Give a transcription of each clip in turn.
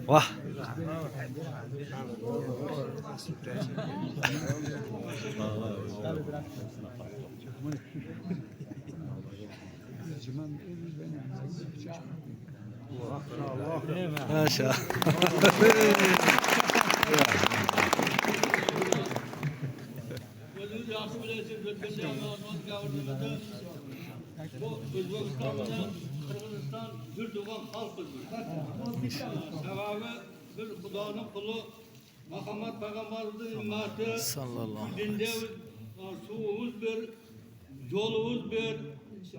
Vah. Maşallah. Gözünüz yaxşı biləsiniz, ötən cəmiyyətimiz qəvrimidə bu Özbekistan bilan Qırğızistan bir doğan xalqız. Səbəbi bir Xudanın qulu Muhammed Peyğəmbərimizin ümmeti Sallallahu dində suyumuz bir, yolumuz bir,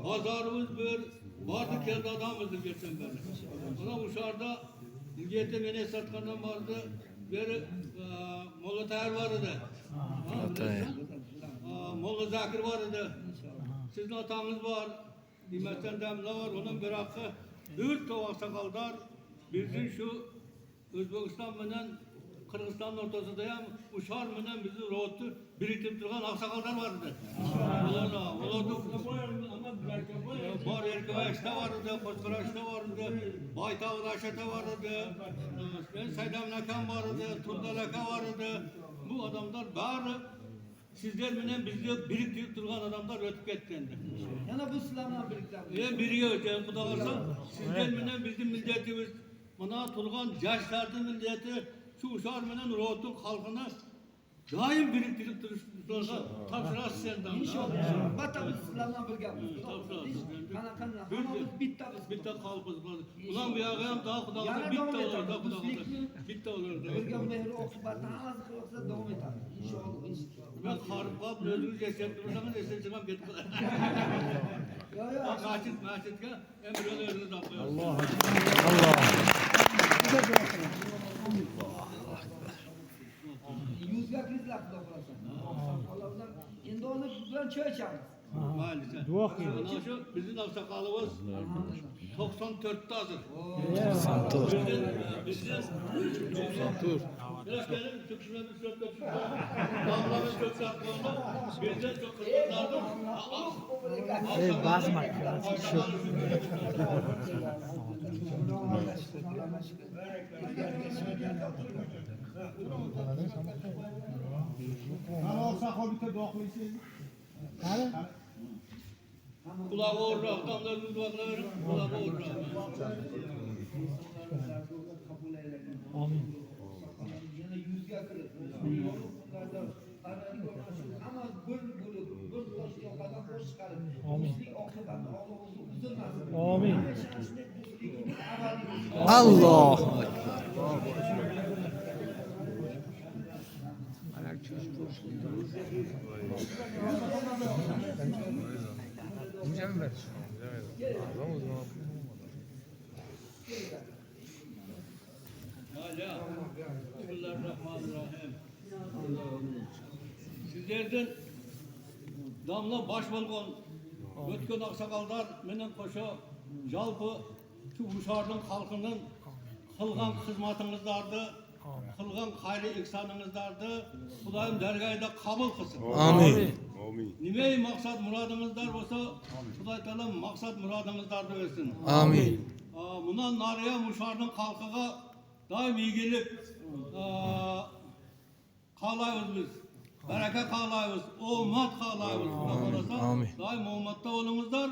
pazarımız bir, vardı keldi adamımızdı geçen beri. Buna uşarda ilgiyette mene satkandan vardı, bir Molla Tahir vardı. Molla Zakir vardı. Sizin atanız var, nimetten demle var, onun bir hakkı. Dört tovak sakallar, bizim şu Özbekistan bilen Kırgızistan'ın ortasındayım, uşar bilen bizi roğuttu, biriktirip durgan aksakallar vardı. Var Erkevaş'ta vardı, Koskaraş'ta vardı, Baytav'da Aşat'a vardı, Saydam Nakan vardı, Tunda Laka vardı. Bu adamlar bari sizler bilen bizi biriktirip durgan adamlar ötüp ketkendi. Yana bu silahla birlikte. Biriyor hocam, bu da olsa sizler bilen bizim milletimiz, buna turgan yaşlardan milleti, şu uşar bilen roğutun halkına daim biriktirip durursa tapşırası senden. İnşallah. Batamız silahla birlikte. Tapşırası. Bitti. Bitti kalbız. Ulan bir ağayım daha kudağı bitti olur da kudağı. Bitti olur da. Birlikte mehri okubatına az kılırsa devam eder. İnşallah. Ben karıp öldürüz yaşayıp durursanız yaşayacağım git kadar. Kaçıt ka emriyle önünüz atlıyor. Allah. Yüzge krizle akıda kurasın. Allah'tan şimdi onu buradan çöğe çağırır. Maalesef. Şu bizim aksakalımız 94'te hazır. Santur. Bizden 94. Biraz gelin Türkçülerimiz çok kötü. Damlarımız çok saklandı. Bizden çok kırmızılardı. Bazı Kulağı uğurlar, damlarımız bakları, kulağı uğurlar. Amin. Yüzge kırır. Ama bir boş yok adam boş çıkarır. Pislik okudan Allah'ımızı üzülmez. Amin. Allah. Hala. Bismillahirrahmanirrahim. Sizlerden damla baş bolgon ötken aksakallar menen koşa jalpı şu uşardın halkının kılgan hizmetinizlerdi, kılgan hayli ihsanınızlardı. Kudayım dergayda kabul kılsın. Amin. Nimeyi maksat muradımızlar olsa Kuday Teala maksat muradımızlardı versin. Amin. Bundan narıya muşardın halkıga daim iyi gelip kalayız biz. Bereket kalayız, ummat kalayız. Amin. Daim ummatta olunuzlar.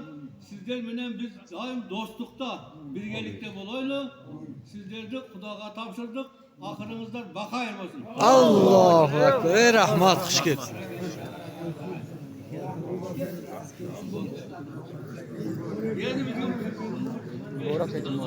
Sizler bilen biz daim dostlukta, birgelikte bolaylı. Sizler de Kudağa tapşırdık. Ahırınızlar bakayır olsun. Allahu Ekber. Ey rahmat kış gelsin. Yeni bizim Doğru dedim.